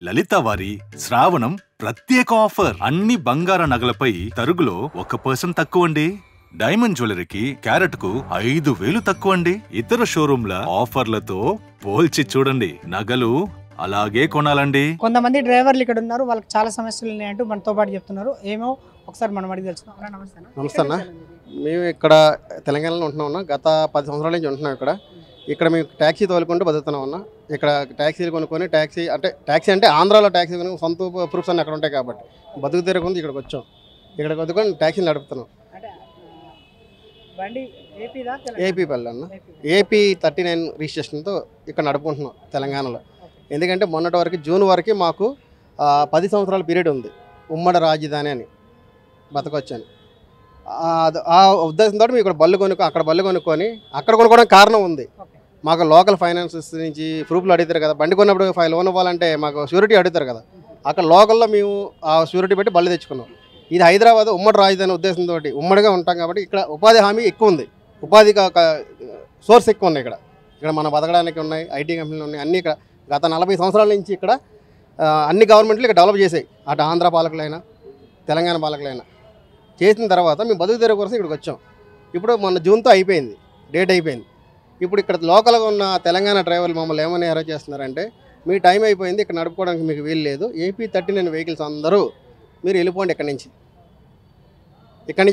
లలిత వారి శ్రావణం ప్రత్యేక ఆఫర్. అన్ని బంగార నగలపై తరుగులో 1% తక్కువండి. డైమండ్ జ్యువెలరీకి క్యారెట్ కు 5,000 తక్కువండి. ఇతర షోరూంల ఆఫర్లతో పోల్చి చూడండి. నగలు అలాగే కొనాలండి. కొంతమంది డ్రైవర్లు ఇక్కడ ఉన్నారు, వాళ్ళకి చాలా సమస్యలు ఉన్నాయంటూ మనతో పాటు చెప్తున్నారు. ఏమో ఒకసారి మనం అడిగి తెలుసుకుందాం. నమస్తే అన్న. మేము ఇక్కడ తెలంగాణలో ఉంటున్నాం. గత 10 సంవత్సరాల నుంచి ఉంటున్నాం ఇక్కడ మేము ట్యాక్సీ తోలుకుంటూ బతుకుతున్నాం అన్న. ఇక్కడ ట్యాక్సీలు కొనుక్కొని ట్యాక్సీ అంటే ఆంధ్రాలో ట్యాక్సీ కొనుక్కొని సొంత ప్రూఫ్స్ అన్నీ అక్కడ ఉంటాయి కాబట్టి బతుకు తీరకుండా ఇక్కడికి వచ్చాం. ఇక్కడికి వద్దుకొని ట్యాక్సీలు నడుపుతున్నాం. ఏపీ పల్లె అన్న. ఏపీ 39 రిజిస్ట్రేషన్తో ఇక్కడ నడుపుకుంటున్నాం తెలంగాణలో. ఎందుకంటే మొన్నటి వరకు జూన్ వరకు మాకు 10 సంవత్సరాల పీరియడ్ ఉంది ఉమ్మడి రాజధాని అని బతకొచ్చాను. ఆ ఉద్దేశంతో మేము ఇక్కడ అక్కడ బళ్ళు కొనుక్కొని అక్కడ కొనుక్కోవడానికి కారణం ఉంది. మాకు లోకల్ ఫైనాన్సెస్ నుంచి ప్రూఫ్లు అడుగుతారు కదా, బండి కొన్నప్పుడు లోన్ ఇవ్వాలంటే మాకు షూరిటీ అడుగుతారు కదా. అక్కడ లోకల్లో మేము ఆ షూరిటీ పెట్టి బళ్ళు తెచ్చుకున్నాం. ఇది హైదరాబాద్ ఉమ్మడి రాజధాని ఉద్దేశంతో ఉమ్మడిగా ఉంటాం కాబట్టి ఇక్కడ ఉపాధి హామీ ఎక్కువ ఉంది, ఉపాధి సోర్స్ ఎక్కువ ఉన్నాయి. ఇక్కడ మన బతకడానికి ఉన్నాయి, ఐటీ కంపెనీలు ఉన్నాయి, అన్నీ ఇక్కడ గత 40 సంవత్సరాల నుంచి ఇక్కడ అన్ని గవర్నమెంట్లు ఇక్కడ డెవలప్ చేసాయి. అటు ఆంధ్ర పాలకులైనా తెలంగాణ పాలకులైనా చేసిన తర్వాత మేము బతుకు తెరువు కోసం ఇక్కడికి వచ్చాం. ఇప్పుడు మొన్న జూన్తో అయిపోయింది, డేట్ అయిపోయింది. ఇప్పుడు ఇక్కడ లోకల్గా ఉన్న తెలంగాణ డ్రైవర్లు మమ్మల్ని ఏమని అరెస్ట్ చేస్తున్నారంటే, మీ టైం అయిపోయింది, ఇక్కడ నడుపుకోవడానికి మీకు వీలు లేదు, ఏపీ 39 వెహికల్స్ అందరూ మీరు వెళ్ళిపోండి ఇక్కడి నుంచి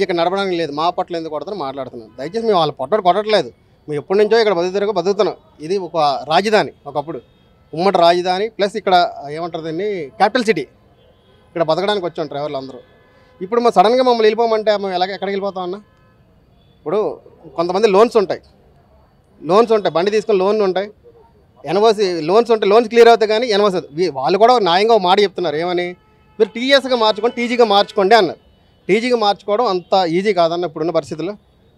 ఇక్కడ నడపడానికి లేదు, మా పట్ల ఎందుకు కొడతారో మాట్లాడుతున్నాం. దయచేసి మేము వాళ్ళ కొట్టట్లేదు, మేము ఎప్పటి నుంచో ఇక్కడ బతుకుతున్నాం. ఇది ఒక రాజధాని, ఒకప్పుడు ఉమ్మడి రాజధాని ప్లస్ ఇక్కడ ఏమంటారు దీన్ని క్యాపిటల్ సిటీ. ఇక్కడ బతకడానికి వచ్చాం డ్రైవర్లు అందరూ. ఇప్పుడు సడన్గా మమ్మల్ని వెళ్ళిపోమంటే మేము ఎక్కడికి వెళ్ళిపోతాం అన్న? ఇప్పుడు కొంతమంది లోన్స్ ఉంటాయి, బండి తీసుకుని లోన్లు ఉంటాయి, ఎన్ఓసి లోన్స్ ఉంటాయి, లోన్స్ క్లియర్ అవుతాయి కానీ ఎన్ఓసి వాళ్ళు కూడా న్యాయంగా మాట చెప్తున్నారు. ఏమని, మీరు టీఎస్గా మార్చుకోండి, టీజీగా మార్చుకోండి అన్నారు. టీజీగా మార్చుకోవడం అంత ఈజీ కాదన్న ఇప్పుడున్న పరిస్థితుల్లో.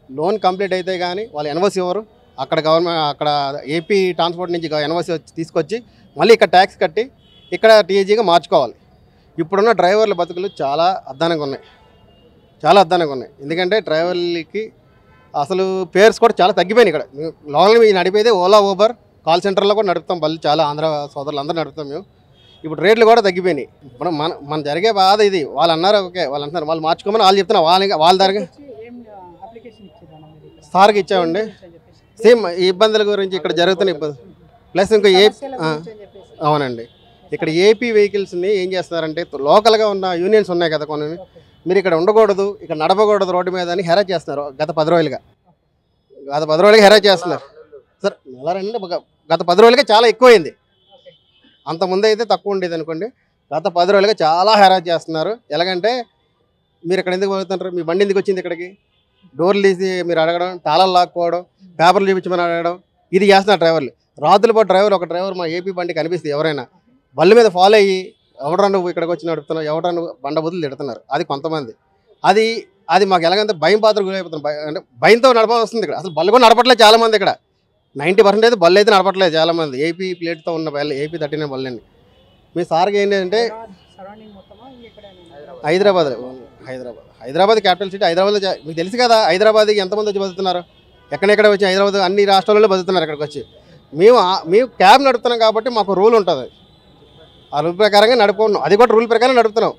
లోన్ కంప్లీట్ అయితే కానీ వాళ్ళు ఎన్ఓసి ఇవ్వరు. అక్కడ అక్కడ ఏపీ ట్రాన్స్పోర్ట్ నుంచి ఎన్ఓసి తీసుకొచ్చి మళ్ళీ ఇక్కడ ట్యాక్స్ కట్టి ఇక్కడ టీజీగా మార్చుకోవాలి. ఇప్పుడున్న డ్రైవర్ల బతుకులు చాలా అద్దానంగా ఉన్నాయి. ఎందుకంటే డ్రైవర్లకి అసలు పేర్స్ కూడా చాలా తగ్గిపోయినాయి. ఇక్కడ లోకల్గా మేము నడిపేదే ఓలా, ఊబర్, కాల్ సెంటర్లో కూడా నడుపుతాం, బళ్ళు చాలా ఆంధ్ర సోదరులు అందరూ నడుపుతాం మేము. ఇప్పుడు రేట్లు కూడా తగ్గిపోయినాయి. ఇప్పుడు మన జరిగే బాధ ఇది. వాళ్ళు అన్నారు ఓకే, వాళ్ళు అంటున్నారు వాళ్ళు మార్చుకోమని వాళ్ళు చెప్తున్నారు. వాళ్ళ దగ్గర సార్కి ఇచ్చామండి. సేమ్ ఇబ్బందుల గురించి ఇక్కడ జరుగుతున్న ఇబ్బంది ప్లస్ ఇంకా అవునండి. ఇక్కడ ఏపీ వెహికల్స్ని ఏం చేస్తున్నారంటే లోకల్గా ఉన్న యూనియన్స్ ఉన్నాయి కదా కొన్ని, మీరు ఇక్కడ ఉండకూడదు, ఇక్కడ నడపకూడదు రోడ్డు మీద అని హెరాస్ చేస్తున్నారు. గత 10 రోజులుగా హెరాస్ చేస్తున్నారు సార్. గత 10 రోజులుగా చాలా ఎక్కువైంది. అంతకుముందు అయితే తక్కువ ఉండేది అనుకోండి. గత 10 రోజులుగా చాలా హెరాస్ చేస్తున్నారు. ఎలాగంటే, మీరు ఇక్కడ ఎందుకు పోతుంటారు, మీ బండి ఎందుకు వచ్చింది ఇక్కడికి, డోర్లు తీసి మీరు అడగడం, తాళాలు లాక్కోవడం, పేపర్లు చూపించమని అడగడం, ఇది చేస్తున్నారు డ్రైవర్లు. రాత్రుల పాటు ఒక డ్రైవర్ మా ఏపీ బండి కనిపిస్తే ఎవరైనా బళ్ళు మీద ఫాలో అయ్యి ఎవడరా నువ్వు ఇక్కడికి వచ్చి నడుపుతున్నావు, ఎవడరా నువ్వు బండ బుద్ధులు తిడుతున్నారు. అది కొంతమంది. అది మాకు ఎలాగంటే భయం పాత్ర గురైపోతున్నాం. అంటే భయంతో నడపవస్తుంది. ఇక్కడ అసలు బళ్ళు కూడా నడపట్లేదు చాలామంది. ఇక్కడ 90% అయితే బళ్ళు అయితే నడపట్లేదు చాలామంది. ఏపీ ప్లేట్తో ఉన్న బళ్ళు, ఏపీ 39 బళ్ళు అండి. మీ సార్కి ఏంటంటే హైదరాబాద్ క్యాపిటల్ సిటీ. హైదరాబాద్లో మీకు తెలుసు కదా, హైదరాబాద్కి ఎంతమంది వచ్చి బతుకుతున్నారు, ఎక్కడెక్కడ వచ్చి హైదరాబాద్ అన్ని రాష్ట్రాలలో బతుకుతున్నారు. ఇక్కడికి వచ్చి మేము క్యాబ్ నడుపుతున్నాం కాబట్టి మాకు రూల్ ఉంటుంది. ఆ రూల్ ప్రకారంగా నడుపుకున్నాం. అది కూడా రూల్ ప్రకారం నడుపుతున్నాం.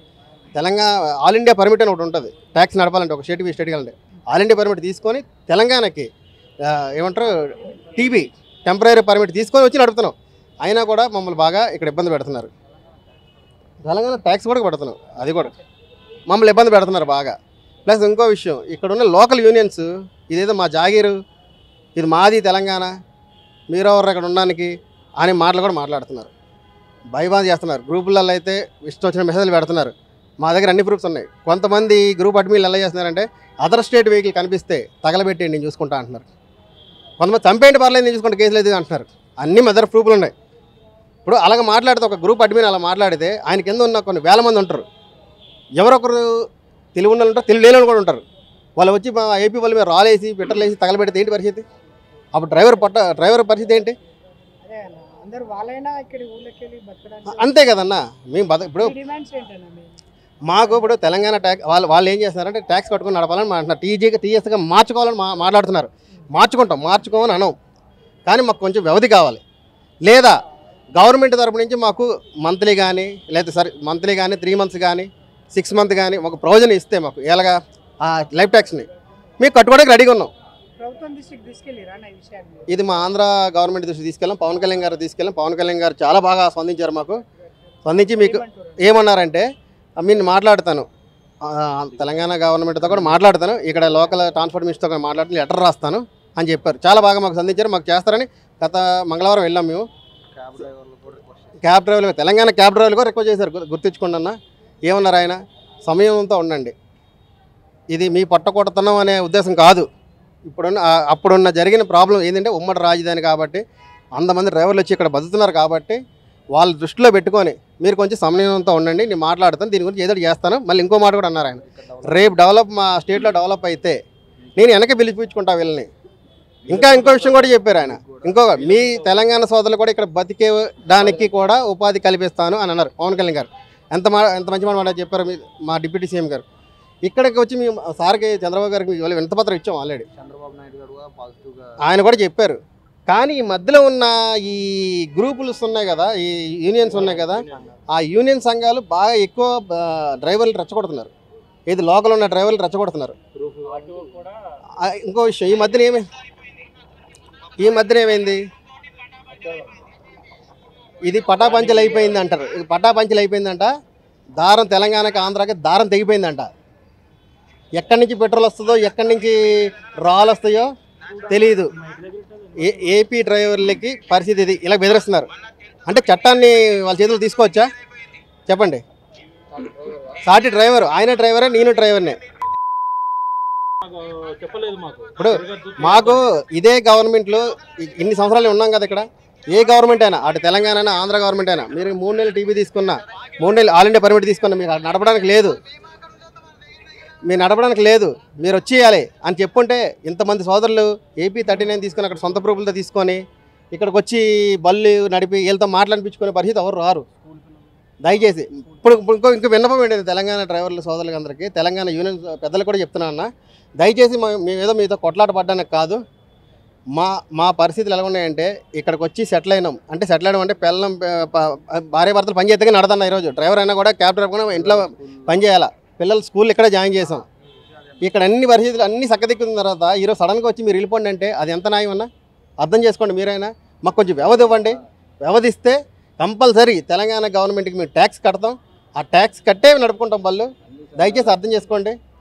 తెలంగాణ ఆల్ ఇండియా పర్మిట్ అని ఒకటి ఉంటుంది. ట్యాక్స్ నడపాలంటే ఒక స్టేట్కి వెళ్ళాలంటే ఆల్ ఇండియా పర్మిట్ తీసుకొని తెలంగాణకి ఏమంటారు టీబీ టెంపరీ పర్మిట్ తీసుకొని వచ్చి నడుపుతున్నాం. అయినా కూడా మమ్మల్ని బాగా ఇక్కడ ఇబ్బంది పెడుతున్నారు. తెలంగాణ ట్యాక్స్ కూడా పెడుతున్నాం, అది కూడా మమ్మల్ని ఇబ్బంది పెడుతున్నారు బాగా. ప్లస్ ఇంకో విషయం, ఇక్కడ ఉన్న లోకల్ యూనియన్స్ ఇదేదో మా జాగీరు, ఇది మాది తెలంగాణ, మీరెవరు ఇక్కడ ఉండడానికి అనే మాటలు కూడా మాట్లాడుతున్నారు. భయబాధ చేస్తున్నారు. గ్రూపులలో అయితే ఇష్టం వచ్చిన మెసేజ్లు పెడుతున్నారు. మా దగ్గర అన్ని ప్రూఫ్స్ ఉన్నాయి. కొంతమంది గ్రూప్ అడ్మిన్లు ఎలా చేస్తున్నారంటే, అదర్ స్టేట్ వెహికల్ కనిపిస్తే తగలబెట్టి నేను చూసుకుంటా అంటున్నారు. కొంతమంది చంపేంటి పర్లేదు నేను చూసుకుంటే కేసులు అయితే అంటున్నారు. అన్ని మదర్ ప్రూఫ్లు ఉన్నాయి. ఇప్పుడు అలాగ మాట్లాడితే ఒక గ్రూప్ అడ్మిన్ అలా మాట్లాడితే ఆయన కింద ఉన్న కొన్ని వేల మంది ఉంటారు. ఎవరొకరు తెలివి ఉన్న ఉంటారు, తెలివి లేని కూడా ఉంటారు. వాళ్ళు వచ్చి మా ఏపీ వాళ్ళ మీద రాలేసి పెట్రోల్ వేసి తగలబెడితే ఏంటి పరిస్థితి? అప్పుడు డ్రైవర్ పరిస్థితి ఏంటి? అంతే కదన్నా. మేము ఇప్పుడు మాకు ఇప్పుడు తెలంగాణ ట్యాక్స్ వాళ్ళు ఏం చేస్తున్నారంటే ట్యాక్స్ కట్టుకుని నడపాలని అంటున్నారు. టీఎస్గా మార్చుకోవాలని మాట్లాడుతున్నారు. మార్చుకోమని అనం, కానీ మాకు కొంచెం వ్యవధి కావాలి. లేదా గవర్నమెంట్ తరపు నుంచి మాకు మంత్లీ కానీ లేదా మంత్లీ కానీ 3 months కానీ 6 months కానీ ఒక ప్రొవిజన్ ఇస్తే మాకు ఎలాగా ఆ లైఫ్ ట్యాక్స్ని మేము కట్టుకోవడానికి రెడీగా ఉన్నాం. ప్రభుత్వం దృష్టికి తీసుకెళ్ళిరా ఈ విషయాన్ని? ఇది మా ఆంధ్ర గవర్నమెంట్ దృష్టికి తీసుకెళ్ళాం, పవన్ కళ్యాణ్ గారు తీసుకెళ్ళాం. పవన్ కళ్యాణ్ గారు చాలా బాగా స్పందించారు. మాకు స్పందించి మీకు ఏమన్నారంటే నేను మాట్లాడతాను, తెలంగాణ గవర్నమెంట్తో కూడా మాట్లాడతాను, ఇక్కడ లోకల్ ట్రాన్స్పోర్ట్ మినిస్టర్తో కూడా మాట్లాడి లెటర్ రాస్తాను అని చెప్పారు. చాలా బాగా మాకు స్పందించారు. మాకు చేస్తారని గత మంగళవారం వెళ్ళాం మేము. క్యాబ్ డ్రైవర్లు, తెలంగాణ క్యాబ్ డ్రైవర్లు కూడా రిక్వెస్ట్ చేశారు, గుర్తించుకోండి అన్న. ఏమన్నారు ఆయన, సమయంతో ఉండండి, ఇది మీ పట్టకొడతనం అనే ఉద్దేశం కాదు. అప్పుడున్న జరిగిన ప్రాబ్లం ఏంటంటే ఉమ్మడి రాజధాని కాబట్టి అంతమంది డ్రైవర్లు వచ్చి ఇక్కడ బతుకుతున్నారు కాబట్టి వాళ్ళ దృష్టిలో పెట్టుకొని మీరు కొంచెం సమయంతో ఉండండి, నేను మాట్లాడతాను, దీని గురించి ఏదో చేస్తాను. మళ్ళీ ఇంకో మాట కూడా అన్నారు ఆయన, రేపు మా స్టేట్లో డెవలప్ అయితే నేను వెనక పిలిపించుకుంటా వీళ్ళని. ఇంకో విషయం కూడా చెప్పారు ఆయన, మీ తెలంగాణ సోదరులు కూడా ఇక్కడ బతికేయడానికి కూడా ఉపాధి కల్పిస్తాను అని అన్నారు పవన్ కళ్యాణ్ గారు. ఎంత మంచి మాట చెప్పారు మా డిప్యూటీ సీఎం గారు. ఇక్కడికి వచ్చి మేము సార్కి చంద్రబాబు గారికి వినతిపత్రం ఇచ్చాం ఆల్రెడీ, ఆయన కూడా చెప్పారు. కానీ ఈ మధ్యలో ఉన్న ఈ గ్రూపులు ఉన్నాయి కదా, ఈ యూనియన్స్ ఉన్నాయి కదా, ఆ యూనియన్ సంఘాలు బాగా ఎక్కువ డ్రైవర్లు రెచ్చగొడుతున్నారు. ఇది లోకల్ ఉన్న డ్రైవర్లు రెచ్చగొడుతున్నారు. ఇంకో విషయం, ఈ మధ్యన ఏమైంది, ఇది పటాపంచలు అయిపోయింది అంటారు. ఇది పటాపంచలు అయిపోయిందంట. దారం తెలంగాణకి ఆంధ్రాకి దారం తెగిపోయిందంట. ఎక్కడి నుంచి పెట్రోల్ వస్తుందో ఎక్కడి నుంచి రాళ్ళు వస్తాయో తెలియదు. ఏపీ డ్రైవర్లకి పరిస్థితి ఇది, ఇలా బెదిరిస్తున్నారు. అంటే చట్టాన్ని వాళ్ళ చేతులు తీసుకోవచ్చా చెప్పండి? సాటి డ్రైవర్, ఆయన డ్రైవరే, నేను డ్రైవర్నే. ఇప్పుడు మాకు ఇదే గవర్నమెంట్లో ఇన్ని సంవత్సరాలు ఉన్నాం కదా, ఇక్కడ ఏ గవర్నమెంట్ అయినా, అటు తెలంగాణ అయినా ఆంధ్ర గవర్నమెంట్ అయినా, మీరు 3 నెలలు టీవీ తీసుకున్నా, 3 నెలలు ఆల్ ఇండియా పర్మిట్ తీసుకున్నా, మీరు నడపడానికి లేదు, మీరు వచ్చేయాలి అని చెప్పుంటే ఇంతమంది సోదరులు ఏపీ 39 తీసుకొని అక్కడ సొంత ప్రూఫ్లతో తీసుకొని ఇక్కడికి వచ్చి బళ్ళు నడిపి వీళ్ళతో మాట్లాడిపించుకునే పరిస్థితి ఎవరు రారు. దయచేసి ఇప్పుడు ఇంకో విన్నపం ఏంటంటే తెలంగాణ డ్రైవర్ల సోదరులకి అందరికీ, తెలంగాణ యూనియన్ పెద్దలు కూడా చెప్తున్నా అన్న, దయచేసి మేమేదో మీతో కొట్లాట పడ్డానికి కాదు. మా పరిస్థితులు ఎలా ఉన్నాయంటే ఇక్కడికి వచ్చి సెటిల్ అయినాం అంటే, సెటిల్ అయినాం అంటే పిల్లలు భార్య భర్తలు పని చేస్తే నడదన్న. ఈరోజు డ్రైవర్ అయినా కూడా క్యాబ్ డ్రైవర్ కూడా ఇంట్లో పని చేయాలా, పిల్లలు స్కూల్ ఇక్కడే జాయిన్ చేసాం. ఇక్కడ అన్ని పరిస్థితులు అన్నీ చక్కదిక్కున్న తర్వాత ఈరోజు సడన్గా వచ్చి మీరు వెళ్ళిపోండి అంటే అది ఎంత న్యాయం అన్నా? అర్థం చేసుకోండి మీరైనా. మాకు కొంచెం వ్యవధి ఇవ్వండి. వ్యవధిస్తే కంపల్సరీ తెలంగాణ గవర్నమెంట్కి మేము ట్యాక్స్ కడతాం, ఆ ట్యాక్స్ కట్టే నడుపుకుంటాం బళ్ళు. దయచేసి అర్థం చేసుకోండి.